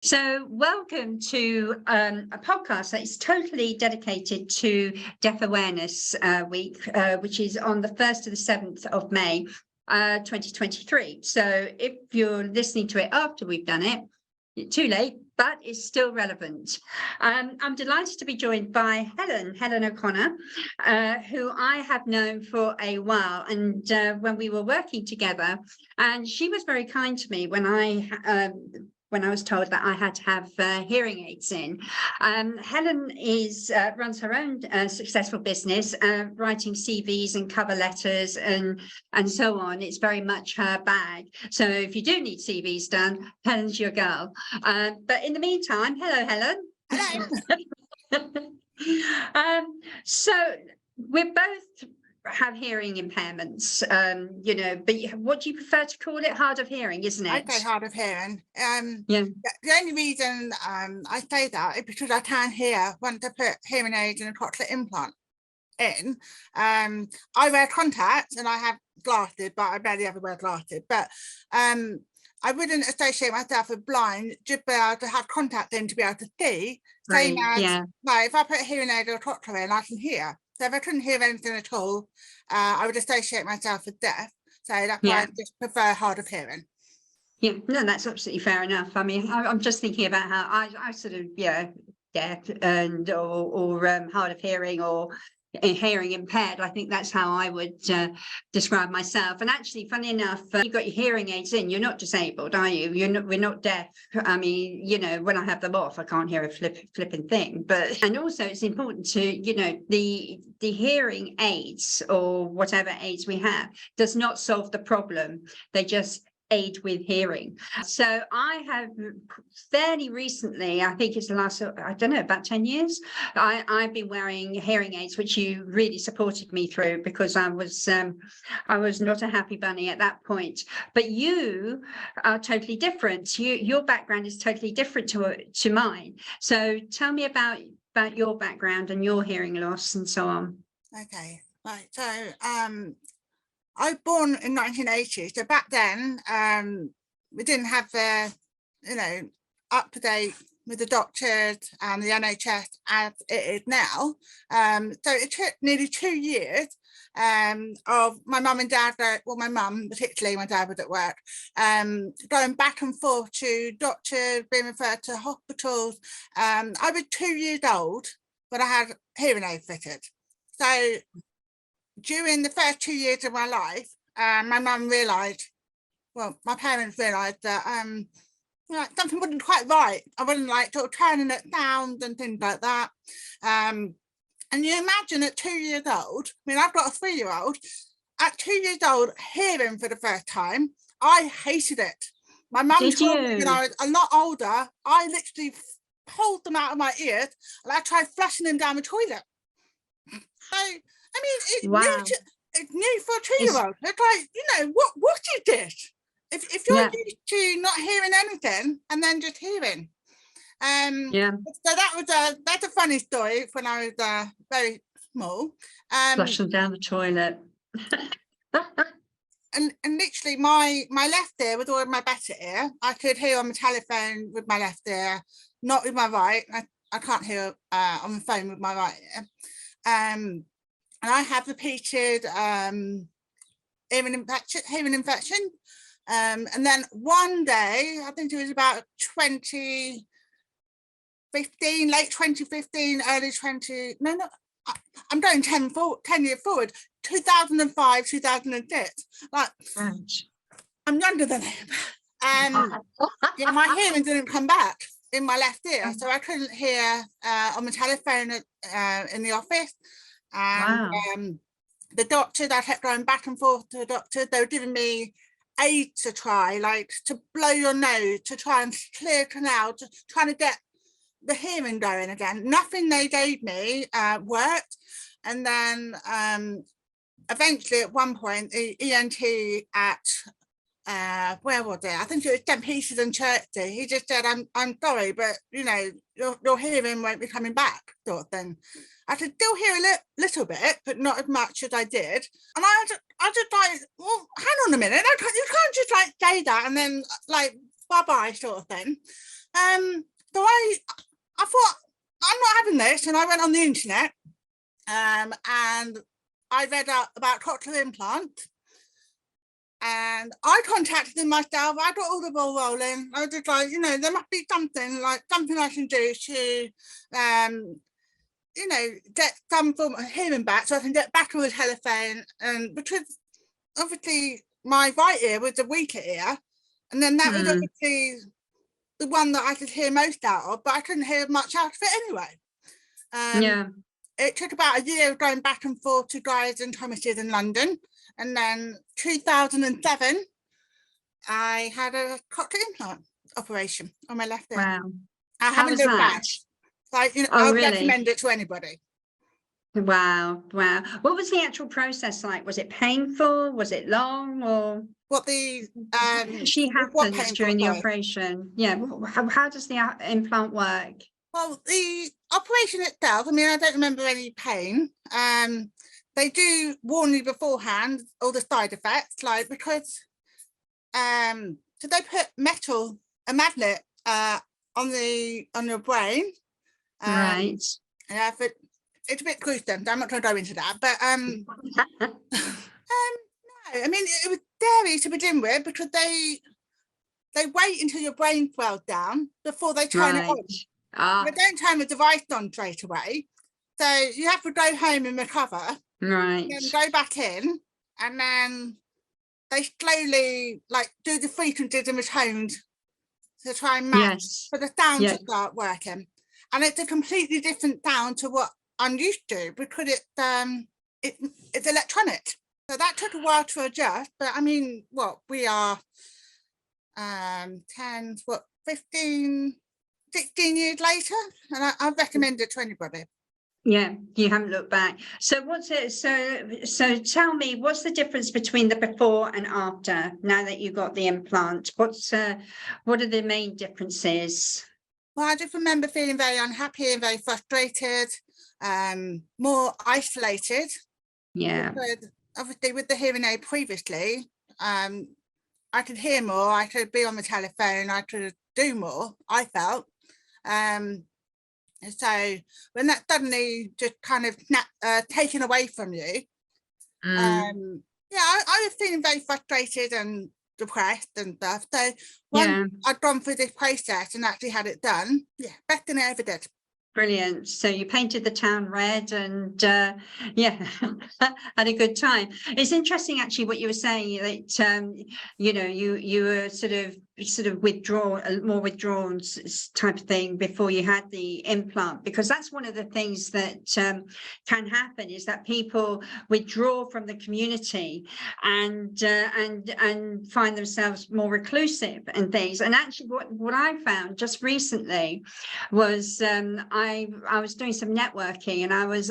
So, welcome to a podcast that is totally dedicated to Deaf Awareness Week, which is on the 1st to the 7th of May, 2023. So, if you're listening to it after we've done it, too late, but it's still relevant. I'm delighted to be joined by Helen O'Connor, who I have known for a while, and when we were working together, and she was very kind to me when I was told that I had to have hearing aids in. Helen runs her own successful business, writing CVs and cover letters and so on. It's very much her bag. So if you do need CVs done, Helen's your girl. But in the meantime, hello, Helen. Hello. So we're both have hearing impairments, but what do you prefer to call it? Hard of hearing, isn't it? I say hard of hearing. Yeah. The only reason I say that is because I can hear once I put hearing aids and a cochlear implant in. I wear contacts and I have glasses, but I barely ever wear glasses. But I wouldn't associate myself with blind, just be able to have contact in to be able to see. Same as, like, if I put a hearing aid or a cochlear in, I can hear. So if I couldn't hear anything at all, I would associate myself with deaf. So that's why I just prefer hard of hearing. Yeah, no, that's absolutely fair enough. I mean, I'm just thinking about how I sort of, deaf and or hard of hearing or hearing impaired. I think that's how I would describe myself. And actually, funny enough, you've got your hearing aids in, you're not disabled, are you? We're not deaf. I mean, when I have them off, I can't hear a flipping thing. But and also it's important to, the hearing aids or whatever aids we have does not solve the problem. They just aid with hearing. So I have fairly recently, I think it's the last, I don't know, about 10 years, I've been wearing hearing aids, which you really supported me through, because I was not a happy bunny at that point. But you are totally different. Your background is totally different to mine. So tell me about your background and your hearing loss and so on. Okay, right. So I was born in 1980, so back then we didn't have the, up to date with the doctors and the NHS as it is now. So it took nearly 2 years of my mum and dad, my mum particularly, my dad was at work, going back and forth to doctors, being referred to hospitals. I was 2 years old when I had hearing aids fitted. So during the first 2 years of my life, my mum realised, my parents realised that something wasn't quite right. I wasn't sort of turning it down and things like that. And you imagine at 2 years old, I mean, I've got a 3-year-old, at 2 years old, hearing for the first time, I hated it. My mum told me when I was a lot older, I literally pulled them out of my ears and I tried flushing them down the toilet. So, I mean, it's new for a 2-year-old. It's like, what is this? If you're used to not hearing anything and then just hearing. So that's a funny story when I was very small. Flush them down the toilet. and literally my left ear was always my better ear. I could hear on the telephone with my left ear, not with my right. I can't hear on the phone with my right ear. And I have repeated hearing infection. And then one day, I think it was about 2015, late 2015, early 20, I'm going 10 years forward, 2005, 2006. I'm younger than him. My hearing didn't come back in my left ear, so I couldn't hear on the telephone in the office. And the doctors, I kept going back and forth to the doctors. They were giving me aids to try, like to blow your nose, to try and clear canal, to trying to get the hearing going again. Nothing they gave me worked. And then eventually at one point, the ENT at where was it? I think it was St. Peter's and Chertsey. He just said, I'm sorry, but your hearing won't be coming back, sort of thing. I could still hear a little bit, but not as much as I did. And I just like, well, hang on a minute, you can't just say that and then bye-bye sort of thing. So I thought, I'm not having this, and I went on the internet, and I read out about cochlear implant, and I contacted them myself. I got all the ball rolling. I was just like, there must be something I can do to, get some form of hearing back, so I can get back on the telephone. And because obviously my right ear was a weaker ear, and then that was obviously the one that I could hear most out of, but I couldn't hear much out of it anyway. It took about a year of going back and forth to Guy's and Thomas's in London, and then 2007 I had a cochlear implant operation on my left ear. Wow. I How haven't was looked that? back. Oh, I would really? recommend it to anybody. Wow. What was the actual process like? Was it painful? Was it long? Or What the she what happens during the operation? Yeah. How does the implant work? Well, the operation itself, I mean, I don't remember any pain. They do warn you beforehand all the side effects, because so they put a magnet on your brain. Right. Yeah, but it's a bit gruesome. I'm not going to go into that, but no, I mean, it was scary to begin with, because they wait until your brain swells down before they turn it on. They don't turn the device on straight away, so you have to go home and recover, right, then go back in, and then they slowly do the frequencies and the tones to try and match for the sound to start working. And it's a completely different sound to what I'm used to, because it's electronic. So that took a while to adjust, but I mean, we are 15, 16 years later, and I recommend it to anybody. Yeah, you haven't looked back. So what's it? So tell me, what's the difference between the before and after now that you got the implant? What are the main differences? Well, I just remember feeling very unhappy and very frustrated, more isolated. Yeah. Because obviously with the hearing aid previously, I could hear more, I could be on the telephone, I could do more, I felt. So when that suddenly just kind of taken away from you, I was feeling very frustrated and depressed and stuff. So when I'd gone through this process and actually had it done, best thing I ever did. Brilliant. So you painted the town red and had a good time. It's interesting actually what you were saying, that you were sort of withdrawn, more withdrawn type of thing before you had the implant, because that's one of the things that can happen, is that people withdraw from the community and find themselves more reclusive and things. And actually what I found just recently was I was doing some networking, and I was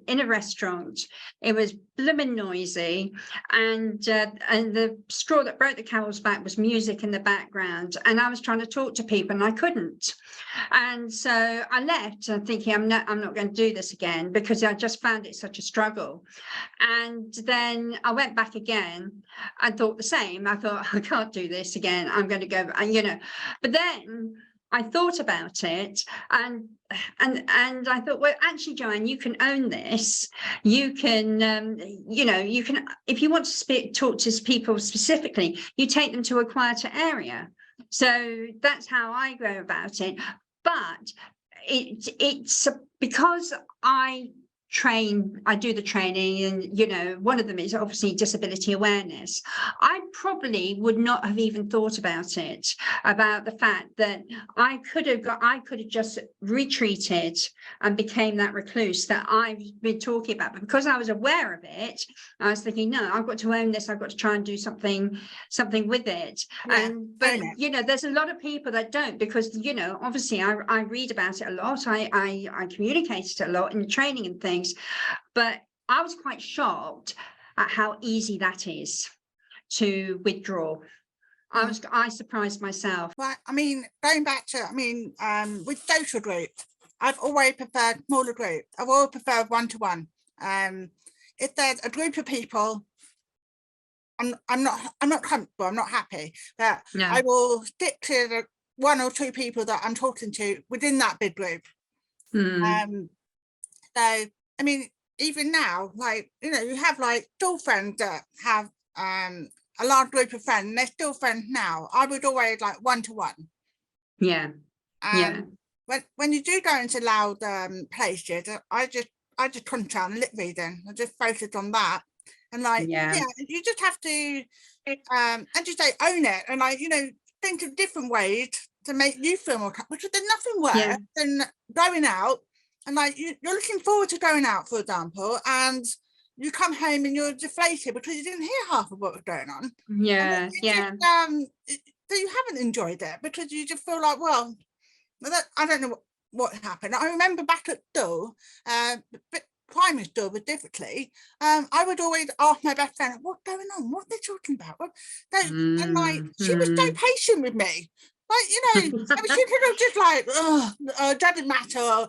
in a restaurant. It was blooming noisy, and the straw that broke the camel's back was music in the background, and I was trying to talk to people and I couldn't. And so I left, thinking I'm not going to do this again, because I just found it such a struggle. And then I went back again and thought the same. I thought, I can't do this again. I'm going to go, but then I thought about it, and I thought, well, actually, Joanne, you can own this. You can, you can, if you want to talk to people specifically, you take them to a quieter area. So that's how I go about it. But it's because I do the training, and one of them is obviously disability awareness. I probably would not have even thought about it, about the fact that I could have just retreated and became that recluse that I've been talking about. But because I was aware of it, I was thinking, no, I've got to own this. I've got to try and do something with it. But there's a lot of people that don't, because obviously I read about it a lot. I communicate it a lot in the training and things. But I was quite shocked at how easy that is to withdraw. I surprised myself. Well, I mean, going back to, with social groups, I've always preferred smaller groups. I've always preferred one-to-one. If there's a group of people, I'm not comfortable, I'm not happy, but I will stick to one or two people that I'm talking to within that big group. Mm. So I mean, even now, like, you know, you have like still friends that have a large group of friends, and they're still friends now. I would always like one-to-one. Yeah. Yeah. When you do go into loud places, I just concentrate on lip reading. I just focus on that, and like, Yeah. yeah, you just have to and just say own it, and like, you know, think of different ways to make you feel more comfortable, because there's nothing worse Yeah. than going out and like you're looking forward to going out, for example, and you come home and you're deflated because you didn't hear half of what was going on. Yeah. And Yeah. so you haven't enjoyed it because you just feel like, well, I don't know what happened. I remember back at school, but primary school, but differently, I would always ask my best friend, what's going on? What they're talking about? And like, she was so patient with me. Like, you know, I mean, she could have just like, oh, it doesn't matter.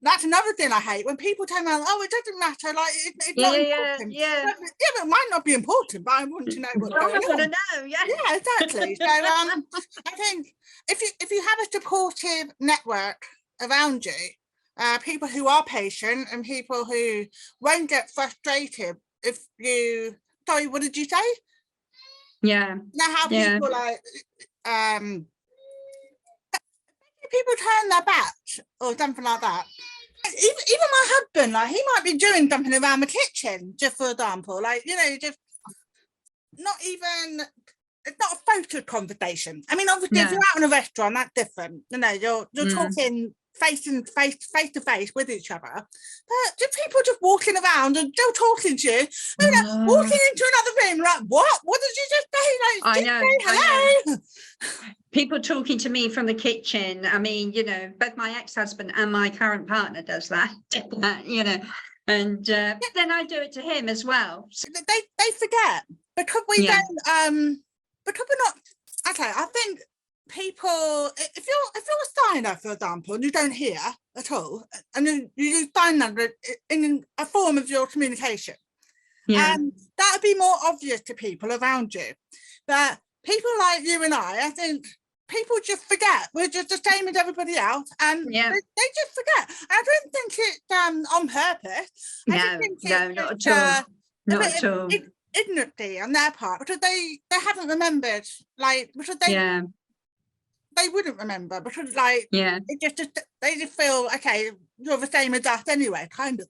That's another thing I hate, when people tell me, oh, it doesn't matter, like it's not important. Yeah. But it might not be important, but I want to know what's I going want to on. know. Yeah. Yeah, exactly. So I think if you have a supportive network around you, people who are patient and people who won't get frustrated if you, sorry, what did you say? Yeah. Now how Yeah. people like people turn their back or something like that. Even my husband, like, he might be doing something around the kitchen, just for example, like, you know, just not even, it's not a photo conversation. I mean, obviously, if you're out in a restaurant, that's different. You know, you're talking face to face with each other. But just people just walking around and still talking to you, you know, walking into another room, like, what did you just say? Like, I just know. say hello. People talking to me from the kitchen. I mean, you know, both my ex-husband and my current partner does that, you know, and then I do it to him as well. So, They forget because we don't because we're not, okay. I think people, if you're a signer, for example, and you don't hear at all, and you use sign language in a form of your communication, yeah. that would be more obvious to people around you. But people like you and I think people just forget. We're just the same as everybody else, and they just forget. I don't think it's on purpose. I just think not at all. Not at all. Ignorantly on their part, because they haven't remembered, like, because they wouldn't remember, because like it just they just feel, okay, you're the same as us anyway, kind of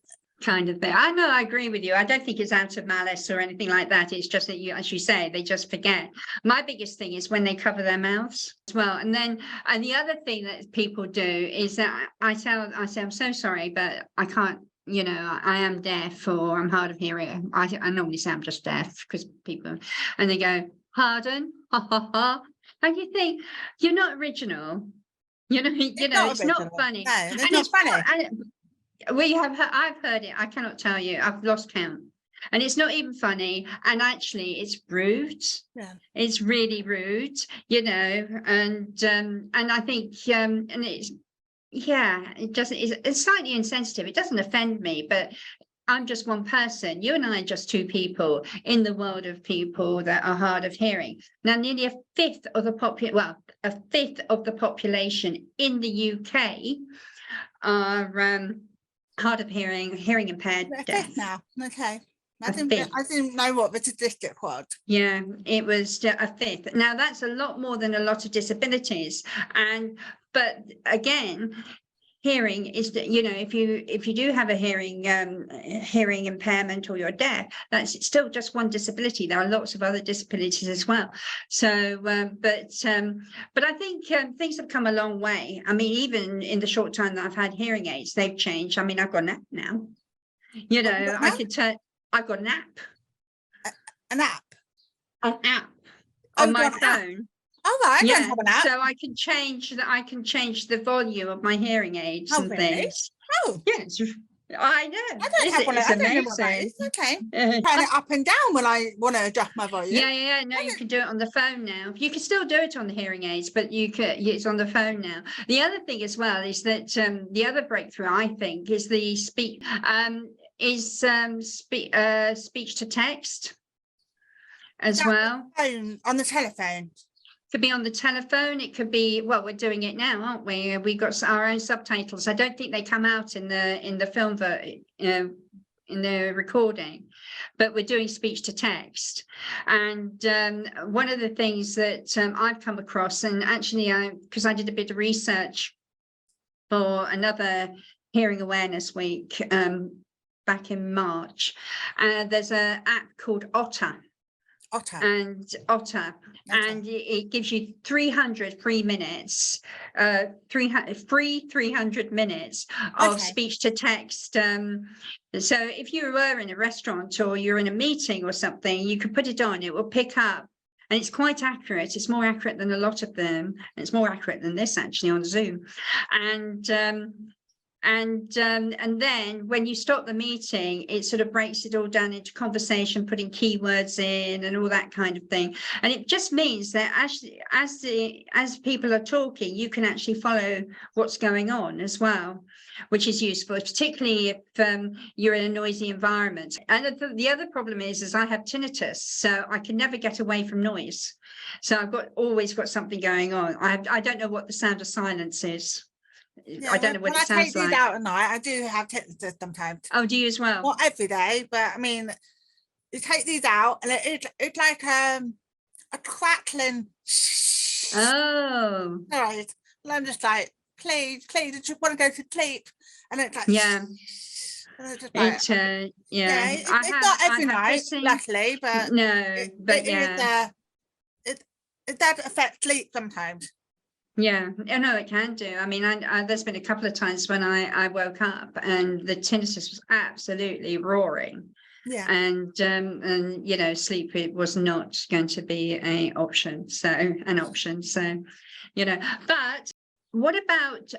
thing. I know, I agree with you. I don't think it's out of malice or anything like that. It's just that you, as you say, they just forget. My biggest thing is when they cover their mouths as well. And the other thing that people do is that I say, I'm so sorry, but I can't, you know, I am deaf, or I'm hard of hearing. I normally say I'm just deaf, because people, and they go, pardon, ha ha ha. And you think, you're not original. You know, it's not funny. No, and it's not funny. I've heard it. I cannot tell you. I've lost count. And it's not even funny. And actually, it's rude. Yeah. It's really rude, you know. And I think and it's it doesn't. It's slightly insensitive. It doesn't offend me, but I'm just one person. You and I are just two people in the world of people that are hard of hearing. Now, nearly a fifth of the population in the UK are hard of hearing impaired, deaf. Now, okay. I didn't know what the statistic was. Yeah, it was a fifth. Now that's a lot more than a lot of disabilities, but again, hearing is that, you know, if you do have a hearing impairment, or you're deaf, that's still just one disability. There are lots of other disabilities as well. So but I think things have come a long way. I mean, even in the short time that I've had hearing aids, they've changed. I mean, I've got an app now, you know. I've got an app an app on my phone. Oh, I don't have an app. So I can change the volume of my hearing aids and things. Oh, yes, I know. I don't have one. I don't know what that is. Okay, turn it up and down when I want to adjust my volume. Yeah. No, you can do it on the phone now. You can still do it on the hearing aids, but it's on the phone now. The other thing as well is that the other breakthrough, I think, is the speech to text as well on the telephone. Could be on the telephone. It could be, well, we're doing it now, aren't we? We've got our own subtitles. I don't think they come out in the film in the recording, but we're doing speech to text. And one of the things that I've come across, and actually because I did a bit of research for another hearing awareness week back in March, there's an app called Otter. And it gives you 300 free minutes, 300 minutes of speech to text. So if you were in a restaurant or you're in a meeting or something, you could put it on, it will pick up, and it's quite accurate. It's more accurate than a lot of them, and it's more accurate than this actually on Zoom. And then when you stop the meeting, it sort of breaks it all down into conversation, putting keywords in and all that kind of thing. And it just means that as people are talking, you can actually follow what's going on as well, which is useful, particularly if you're in a noisy environment. And the other problem is I have tinnitus, so I can never get away from noise. So I've always got something going on. I don't know what the sound of silence is. Yeah, I don't know what it sounds like. When I take these out at night, I do have tinnitus sometimes. Oh, do you as well? Not every day, but I mean, you take these out and it's like a crackling. Oh. Right. And I'm just like, please, I just want to go to sleep. And it's like, yeah. It's not every night, luckily, but it does affect sleep sometimes. Yeah, I know it can do. I mean, there's been a couple of times when I woke up and the tinnitus was absolutely roaring. Yeah. And you know, sleep, it was not going to be an option. So, you know, but what about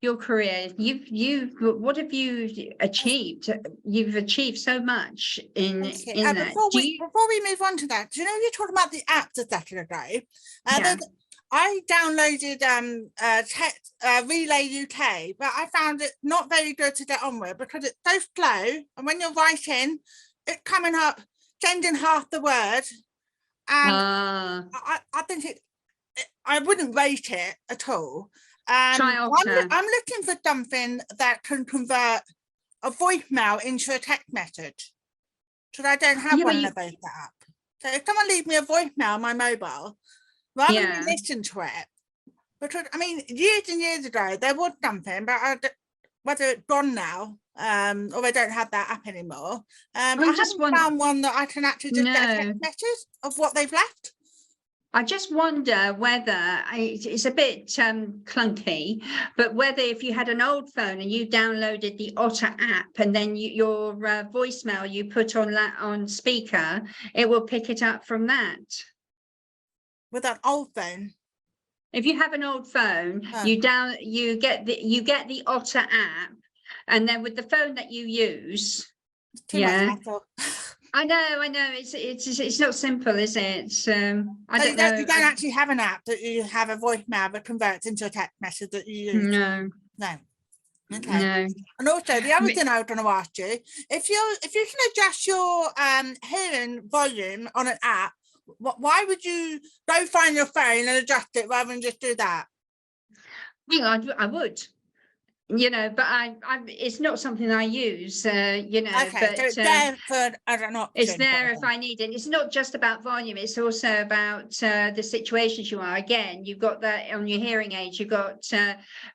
your career? What have you achieved? You've achieved so much in that. Before we move on to that, do you know you're talking about the apps a second ago? I downloaded Relay UK, but I found it not very good to get on with because it's so slow, and when you're writing, it's coming up changing half the word, and I think I wouldn't rate it at all. Try Otter. I'm looking for something that can convert a voicemail into a text message, so I don't have one of those app. So if someone leaves me a voicemail on my mobile, rather than listen to it, because I mean, years and years ago there was something, but whether it's gone now, or they don't have that app anymore. I haven't found one that I can actually just get a text message of what they've left. I just wonder whether it's a bit clunky, but whether if you had an old phone and you downloaded the Otter app and then your voicemail you put on speaker, it will pick it up from that. With an old phone, if you have an old phone, you get the Otter app, and then with the phone that you use, I know it's not simple, is it? I don't know. You don't actually have an app that you have a voicemail that converts into a text message that you use. No. Okay. No. And also the other thing I was going to ask you, if you can adjust your hearing volume on an app, why would you go find your phone and adjust it rather than just do that? Well, I would, you know, but it's not something I use, you know. Okay, so it's there for as an option. It's there if I need it. It's not just about volume, it's also about the situations you are. Again, you've got that on your hearing aids, you've got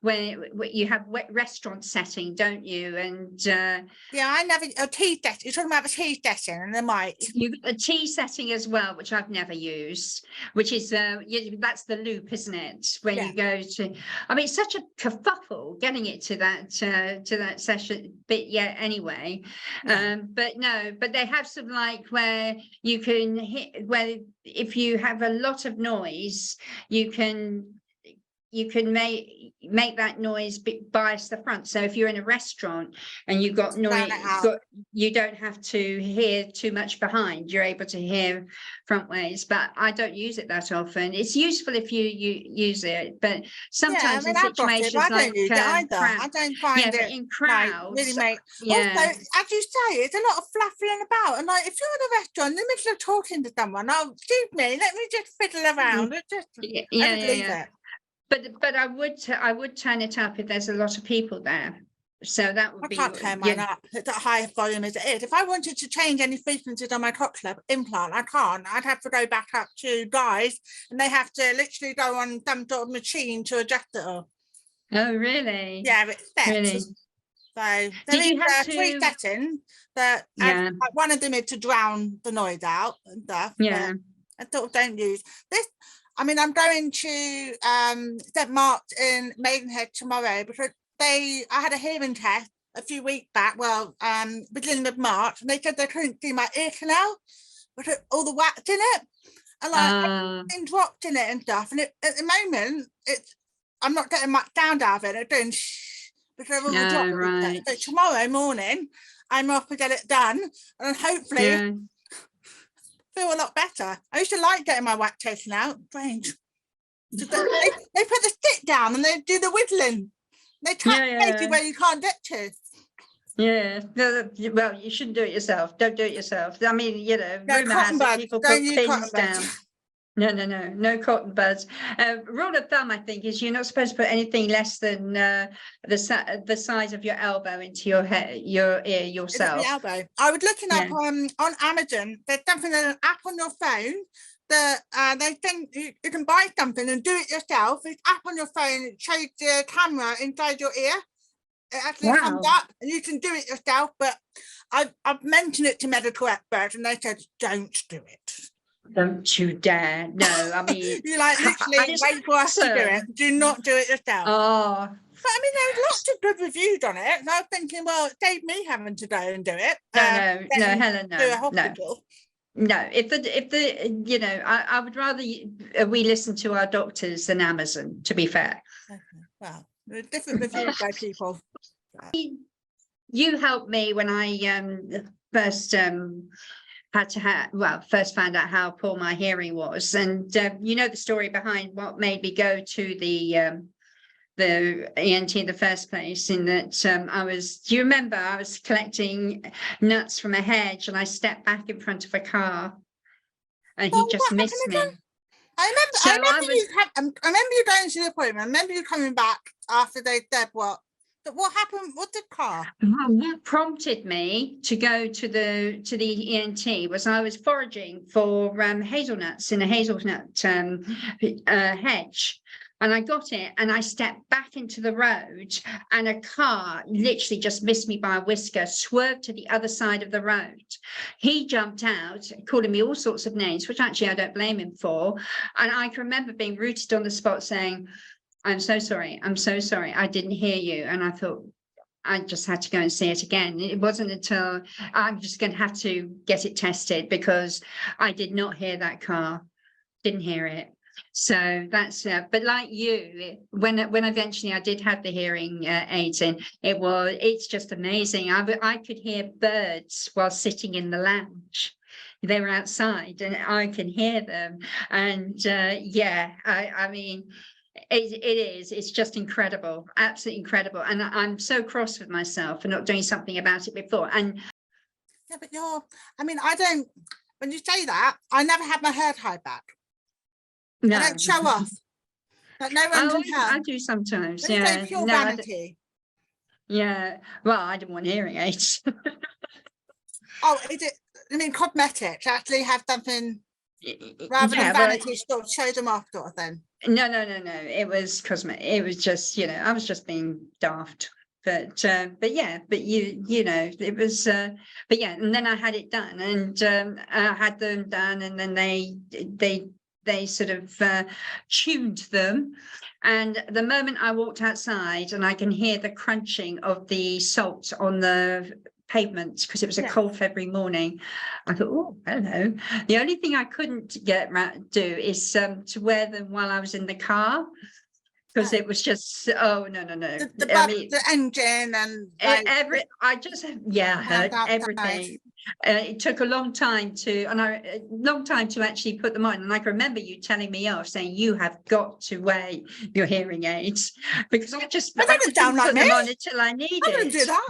when you have restaurant setting, don't you? And I never a tea setting. You're talking about the tea setting and the mic. You've got a tea setting as well, which I've never used, which is that's the loop, isn't it? When you go to, I mean, it's such a kerfuffle getting it to that session bit anyway. But they have some like where you can hit, where if you have a lot of noise, you can you can make that noise bias the front. So if you're in a restaurant and you've got noise, you don't have to hear too much behind. You're able to hear front ways. But I don't use it that often. It's useful if you use it, but sometimes in I've got it, situations but I don't use it either. crowd, I don't find but it in like crowds, really make. yeah. Also, as you say, it's a lot of fluffing about, and like if you're in a restaurant in the middle of talking to someone, oh, excuse me, let me just fiddle around. It just, I just leave it. But I would turn it up if there's a lot of people there. So that would be. I can't turn mine up at that high volume as it is. If I wanted to change any frequencies on my cochlear implant, I can't. I'd have to go back up to guys, and they have to literally go on some sort of machine to adjust it all. Oh, really? Yeah, it's set. Really? So there you have is 3 settings that one of them is to drown the noise out and stuff. Yeah. I sort of don't use this. I mean, I'm going to St. Mark's in Maidenhead tomorrow because I had a hearing test a few weeks back, beginning of March, and they said they couldn't see my ear canal with all the wax in it, and like things dropped in it and stuff. And at the moment, I'm not getting much sound out of it. It's doing shh because of all the drops. Right. So tomorrow morning, I'm off to get it done, and hopefully feel a lot better. I used to like getting my wax taken out. Strange. They put the stick down and they do the whittling. They tap where you can't get to. Yeah, well, you shouldn't do it yourself. Don't do it yourself. I mean, rumor has it people put pins down. No cotton buds. Rule of thumb, I think, is you're not supposed to put anything less than the size of your elbow into your ear yourself. The elbow. I was looking up on Amazon. There's something, an app on your phone that they think you can buy something and do it yourself. It's app on your phone. It shows the camera inside your ear. It actually comes up, and you can do it yourself. But I've mentioned it to medical experts, and they said don't do it. Don't you dare! No, I mean, you like literally wait for us to do it. Do not do it yourself. Oh. But I mean, there's lots of good reviews on it, and I was thinking, well, it saved me having to go and do it. No, Helen, no, to a hospital. No, if the I would rather we listen to our doctors than Amazon, to be fair. Okay. Well, there are different reviews by people. You helped me when I first first found out how poor my hearing was, and the story behind what made me go to the ENT in the first place, in that do you remember I was collecting nuts from a hedge and I stepped back in front of a car and he just missed me. I remember you going to the appointment. I remember you coming back after they said what happened with the car. What prompted me to go to the ENT was I was foraging for hazelnuts in a hazelnut hedge. And I got it and I stepped back into the road and a car literally just missed me by a whisker, swerved to the other side of the road. He jumped out, calling me all sorts of names, which actually I don't blame him for. And I can remember being rooted on the spot saying, I'm so sorry, I didn't hear you. And I thought, I just had to go and see it again. It wasn't until I'm just going to have to get it tested because I did not hear that car, didn't hear it. So that's but like you, when eventually I did have the hearing aids in, it's just amazing. I could hear birds while sitting in the lounge. They were outside and I can hear them, and I mean it's just incredible, absolutely incredible. And I'm so cross with myself for not doing something about it before. And but I don't, when you say that, I never had my hair tied back. No. I don't show off. Like no one can tell. I do sometimes. It's pure vanity. Yeah. Well, I didn't want hearing aids. Oh, is it? I mean, cosmetics actually have something rather than vanity, sort of show them off, sort of thing. No. It was cosmetic. It was just, I was just being daft. But it was. But yeah, and then I had it done, and I had them done, and then they sort of tuned them. And the moment I walked outside and I can hear the crunching of the salt on the pavement because it was a cold February morning, I thought, oh, hello. The only thing I couldn't do is to wear them while I was in the car. because it was just, oh, no. The engine and like, I just, heard everything. It took a long time to actually put them on. And I can remember you telling me off, saying you have got to wear your hearing aids, because I didn't sound like put me. them on until I needed I wouldn't do that.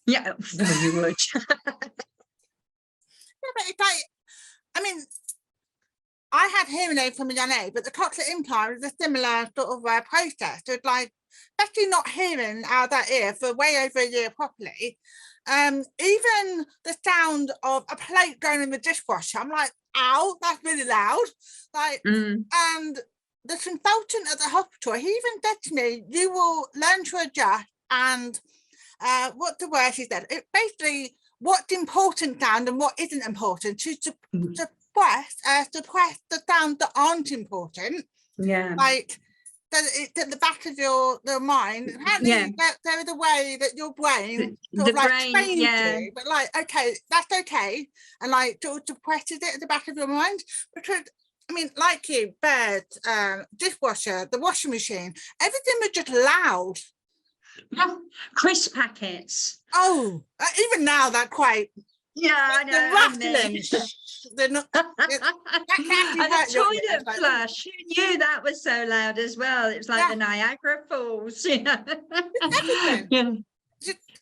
Yeah, well, you would. But it's like, I mean, I had hearing aid from a young age, but the cochlear implant is a similar sort of process. So it's like, especially not hearing out of that ear for way over a year properly. Even the sound of a plate going in the dishwasher, I'm like, ow, that's really loud. Like, and the consultant at the hospital, he even said to me, you will learn to adjust. And what the word he said, it basically what's important sound and what isn't important to suppress the sounds that aren't important. Yeah. Like it's at the back of your mind. Apparently there is a way that your brain sort of like trains you, but like, okay, that's okay. And like sort of suppresses it at the back of your mind. Because I mean, like you, bed, dishwasher, the washing machine, everything was just loud. Crisp packets. Oh, even now that quite. Yeah, I know. The rattling. They're not. And the toilet flush. Who knew that was so loud as well? It's like the Niagara Falls. You know. Everything.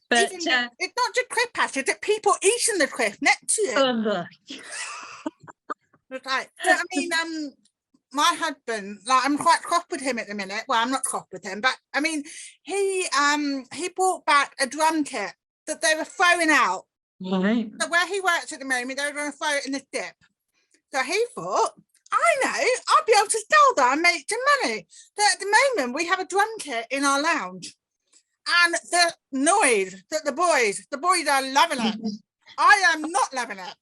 But it's not just crisp packets. It's people eating the crisp next to you. Right. So, I mean, my husband, like, I'm quite cross with him at the minute. Well, I'm not cross with him, but I mean, he brought back a drum kit that they were throwing out. Right. So where he works at the moment, they were going to throw it in the dip. So he thought, I know, I'll be able to sell that and make some money. So at the moment, we have a drum kit in our lounge, and they're annoyed that the boys are loving it. I am not loving it.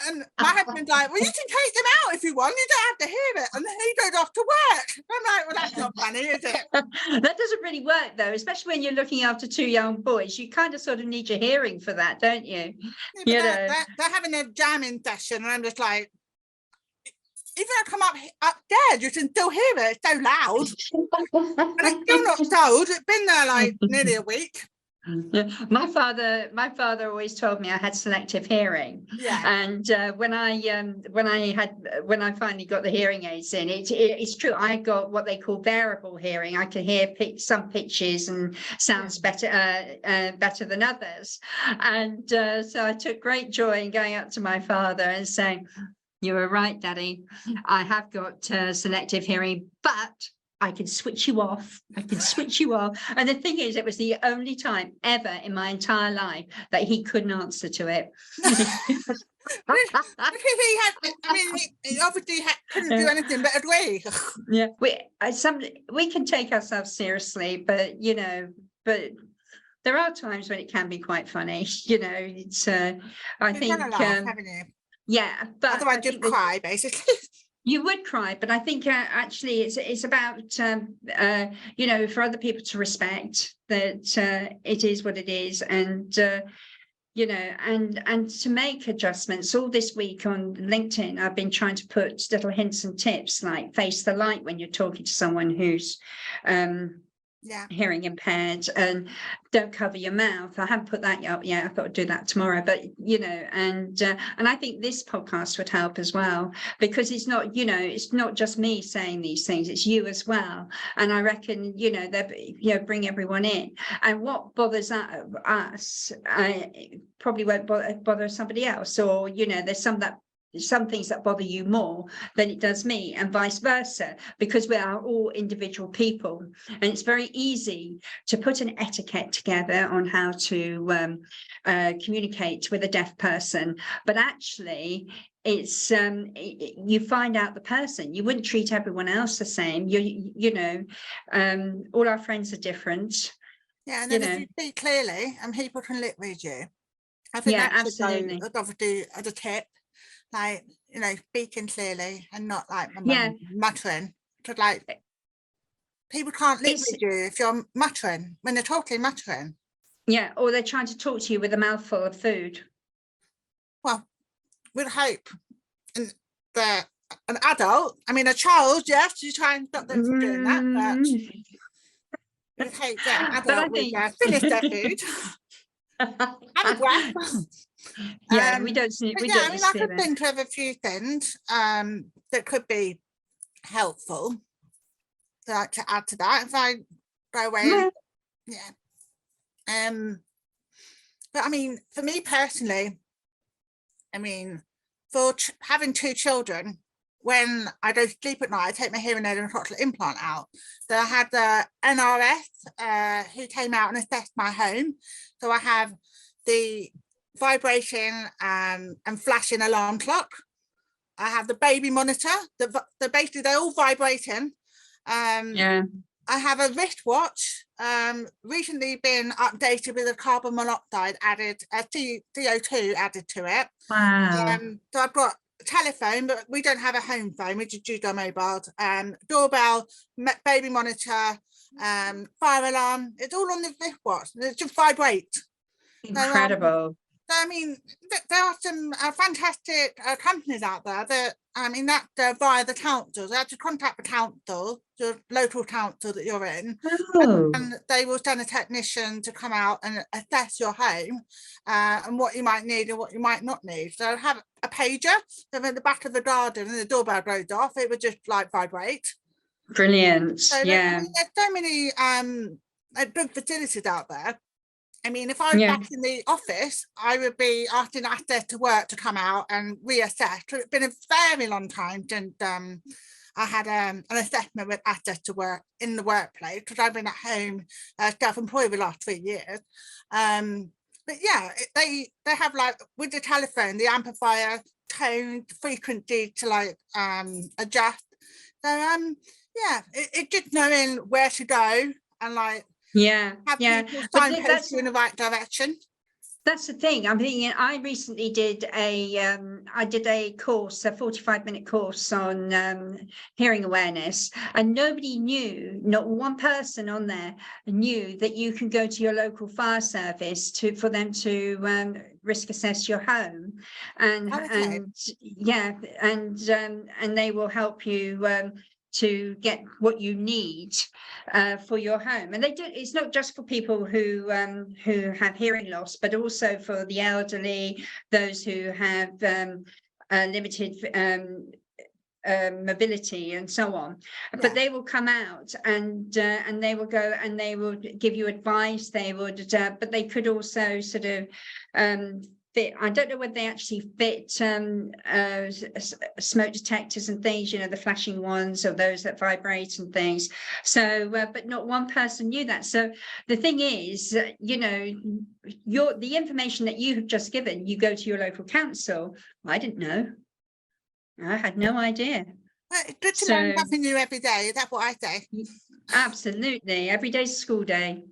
And my husband's like, well, you can take them out if you want. You don't have to hear it. And then he goes off to work. I'm like, well, that's not funny, is it? That doesn't really work, though, especially when you're looking after two young boys. You kind of sort of need your hearing for that, don't you? Yeah, they're having a jamming session, and I'm just like, even if I come upstairs, you can still hear it. It's so loud. And it's still not sold. It's been there like nearly a week. Yeah. My father always told me I had selective hearing. Yeah. And when I finally got the hearing aids in, it's true. I got what they call variable hearing. I can hear some pitches and sounds better than others. And so I took great joy in going up to my father and saying, "You were right, Daddy. I have got selective hearing, but I can switch you off. And the thing is, it was the only time ever in my entire life that he couldn't answer to it. He obviously couldn't do anything but agree. Yeah, we can take ourselves seriously, but there are times when it can be quite funny. It's I think laugh, haven't you? Yeah, but otherwise you'd cry, basically. You would cry, but I think actually it's about for other people to respect that it is what it is, and and to make adjustments. All this week on LinkedIn, I've been trying to put little hints and tips, like face the light when you're talking to someone who's hearing impaired, and don't cover your mouth. I haven't put that yet. I've got to do that tomorrow, but and I think this podcast would help as well, because it's not just me saying these things, it's you as well. And I reckon they bring everyone in, and what bothers us probably won't bother somebody else, or there's some things that bother you more than it does me, and vice versa, because we are all individual people, and it's very easy to put an etiquette together on how to communicate with a deaf person, but actually it's you find out the person. You wouldn't treat everyone else the same. All our friends are different. Yeah, and then if you speak clearly and people can lip read you, I think absolutely. Obviously, as a tip, like speaking clearly and not like muttering. Because like people can't lip read you if you're muttering, when they're totally muttering. Yeah, or they're trying to talk to you with a mouthful of food. Well, we'd hope that an adult, I mean, a child, yes, you try and stop them from doing that, but you hate that an But I adult would think, finish their food, have a breath. yeah, we don't see, But we yeah, don't I mean, I could disturb it. think of a few things that could be helpful to add to that if I go away and yeah. But I mean, for me personally, I mean, for having 2 children, when I go to sleep at night, I take my hearing aid and cochlear implant out. So I had the NRS who came out and assessed my home. So I have the vibration and flashing alarm clock. I have the baby monitor. The basically they're all vibrating. Yeah. I have a wristwatch, recently been updated with a carbon monoxide added, CO2 added to it. Wow. So I've got a telephone, but we don't have a home phone, we just use our mobile. Doorbell, baby monitor, fire alarm, it's all on the wristwatch, it just vibrates. Incredible. So, I mean, there are some fantastic companies out there that, I mean, that via the councils. I had to contact the council, the local council that you're in, Oh, and they will send a technician to come out and assess your home and what you might need and what you might not need. So I have a pager, so in the back of the garden and the doorbell goes off, it would just like vibrate. brilliant. So Yeah. I mean, there's so many good facilities out there. I mean, if I was Yeah. back in the office, I would be asking Access to Work to come out and reassess. It's been a very long time since I had an assessment with Access to Work in the workplace, because I've been at home self-employed the last 3 years. But yeah, they have, like, with the telephone, the amplifier, tone, frequency to like adjust. So yeah, it's just knowing where to go and like Yeah. have Yeah. people But signpost you in the right direction. that's the thing. I'm thinking I recently did a course, a 45-minute course on hearing awareness, and nobody knew, not one person on there knew that you can go to your local fire service for them to risk assess your home, and yeah, and they will help you to get what you need for your home. And they do, it's not just for people who have hearing loss, but also for the elderly, those who have limited mobility and so on. But they will come out and they will go and they will give you advice. They would but they could also sort of fit, I don't know whether they actually fit smoke detectors and things, you know, the flashing ones or those that vibrate and things. So but not one person knew that. So the thing is, you know, the information that you have just given, you go to your local council. I didn't know. I had no idea. Well, it's good to learn something new every day. That's what I say. Absolutely, every day's school day.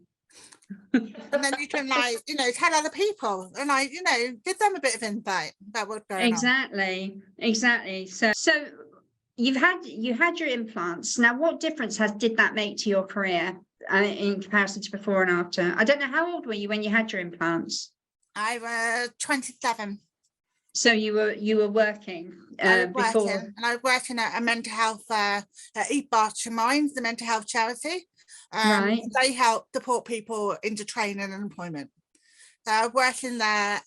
And then you can, like, you know, tell other people and, like, you know, give them a bit of insight about what's going on. Exactly. So you had your implants. Now, what difference did that make to your career in comparison to before and after? I don't know, how old were you when you had your implants? I was 27. So you were working before. And I was working at a mental health at Eat Bartram Minds, the mental health charity. Right. They help support people into training and employment. So I was working there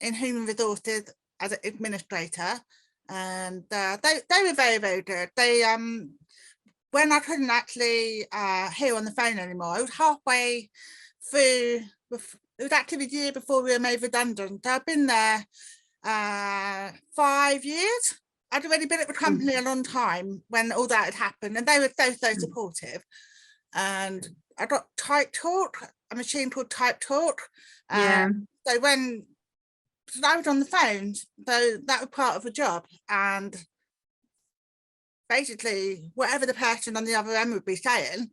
in human resources as an administrator, and they were very, very good. They when I couldn't actually hear on the phone anymore, I was halfway through. It was actually the year before we were made redundant. So I've been there 5 years. I'd already been at the company a long time when all that had happened, and they were so supportive. And I got Type Talk, a machine called Type Talk. So when I was on the phone, so that was part of the job, and basically whatever the person on the other end would be saying,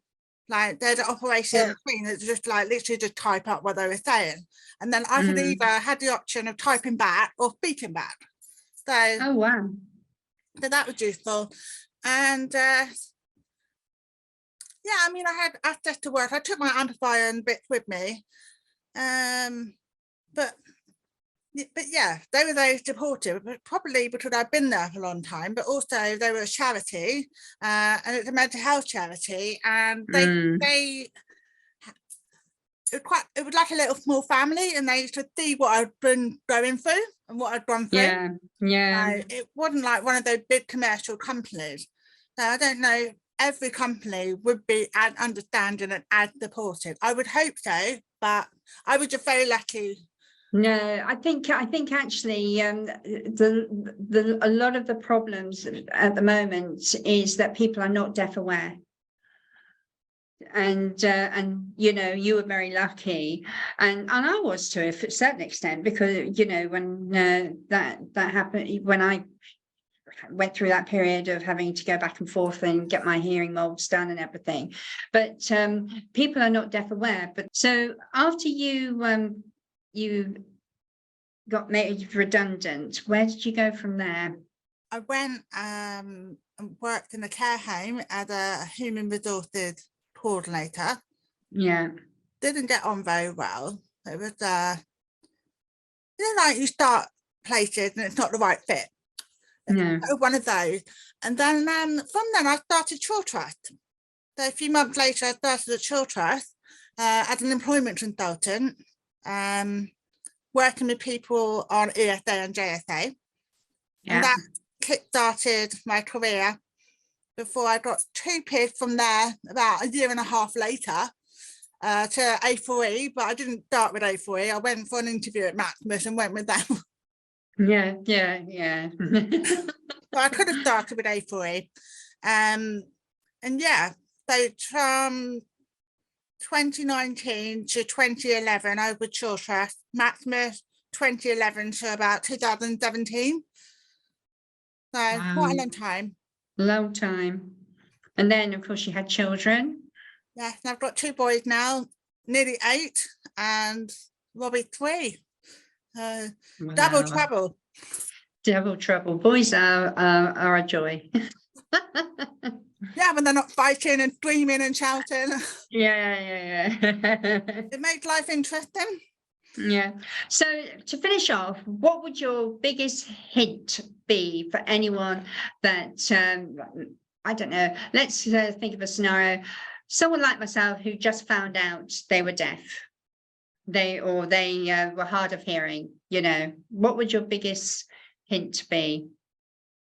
like there's an operation in between that's just like literally just type up what they were saying, and then I could either had the option of typing back or speaking back. So oh wow. So that was useful. And yeah, I mean, I had access to work. I took my amplifier and bits with me, but But yeah, they were those deported, but probably because I've been there for a long time, but also they were a charity, and it's a mental health charity, and they it was like a little small family, and they used to see what I'd been going through and what I'd gone through. It wasn't like one of those big commercial companies. So I don't know, every company would be as understanding and as supportive. I would hope so, but I was just very lucky. No, I think actually a lot of the problems at the moment is that people are not deaf aware. And you know, you were very lucky, and I was to a certain extent, because you know, when that happened, when I went through that period of having to go back and forth and get my hearing molds done and everything, but people are not deaf aware. But so after you got made redundant, where did you go from there? I went and worked in a care home as a human resources coordinator. Yeah. Didn't get on very well. It was you know, like you start places and it's not the right fit. No. One of those. And then from then I started Child Trust. So a few months later I started at Child Trust as an employment consultant, working with people on ESA and JSA. Yeah. And that kick-started my career before I got 2 kids from there about a year and a half later to A4E, but I didn't start with A4E. I went for an interview at Maximus and went with them. Yeah. But I could have started with A4E. And yeah, so from 2019 to 2011, I was with Child Trust, Maximus 2011 to about 2017. So Wow. quite a long time. Long time. And then of course you had children. Yes, and I've got 2 boys now, nearly 8, and Robbie 3. Wow. Double trouble. Double trouble. Boys are a joy. Yeah, when they're not fighting and screaming and shouting. Yeah. It makes life interesting. Yeah. So to finish off, what would your biggest hint be for anyone that I don't know, let's think of a scenario, someone like myself who just found out they were deaf, they were hard of hearing, you know, what would your biggest hint be?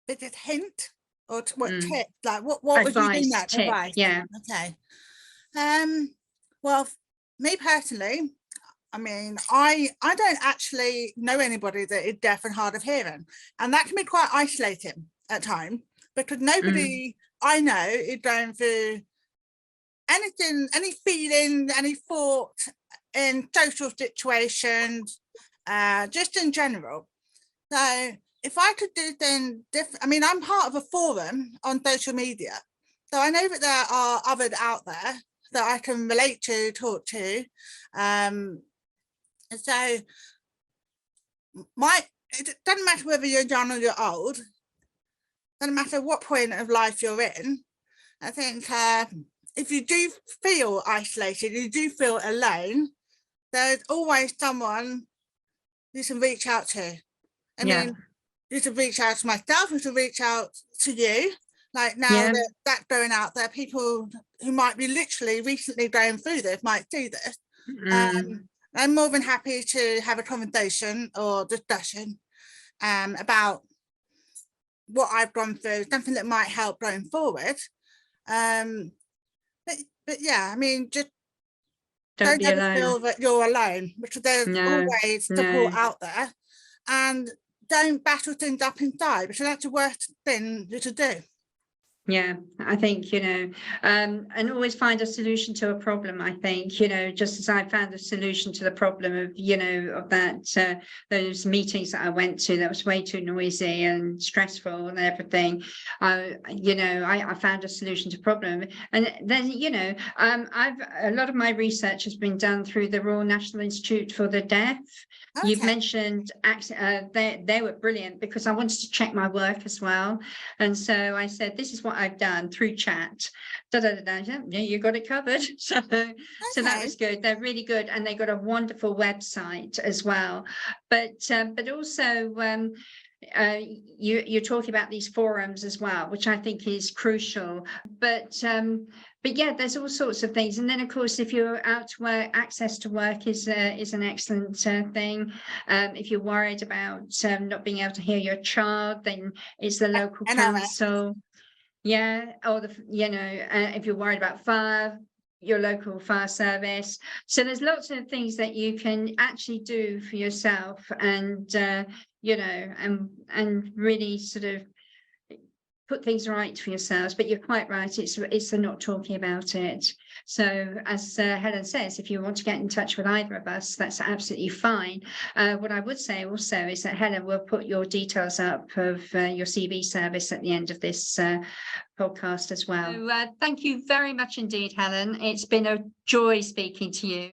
Biggest hint? Or what tip? Like what would you do that tip, advice? yeah. Okay. Well, me personally, I mean, I don't actually know anybody that is deaf and hard of hearing, and that can be quite isolating at times, because nobody I know is going through anything, any feeling, any thought in social situations, just in general. So if I could do things different, I mean, I'm part of a forum on social media, so I know that there are others out there that I can relate to, talk to. So it doesn't matter whether you're young or you're old, doesn't matter what point of life you're in. I think if you do feel isolated, you do feel alone, there's always someone you can reach out to. I mean, you can reach out to myself, you can reach out to you. Like now that that's going out there, people who might be literally recently going through this might see this. I'm more than happy to have a conversation or discussion about what I've gone through, something that might help going forward. But yeah, I mean, just don't ever feel that you're alone, because there's always support out there, and don't battle things up inside, because that's the worst thing you should do. Yeah, I think, you know, and always find a solution to a problem. I think, you know, just as I found a solution to the problem of, you know, of that, those meetings that I went to that was way too noisy and stressful and everything, you know, I found a solution to problem. And then, you know, a lot of my research has been done through the Royal National Institute for the Deaf. Okay. You've mentioned they were brilliant, because I wanted to check my work as well. And so I said, this is what what I've done through chat. Yeah, you got it covered. So that Okay. was good. They're really good, and they got a wonderful website as well. But also you're talking about these forums as well, which I think is crucial. But yeah, there's all sorts of things. And then, of course, if you're out to work, access to work is an excellent thing. If you're worried about not being able to hear your child, then it's the local NOS. council. Yeah, or if you're worried about fire, your local fire service. So there's lots of things that you can actually do for yourself, and and really sort of put things right for yourselves. But you're quite right, it's the not talking about it. So as Helen says, if you want to get in touch with either of us, that's absolutely fine. What I would say also is that Helen will put your details up of your CV service at the end of this podcast as well. So, thank you very much indeed, Helen. It's been a joy speaking to you.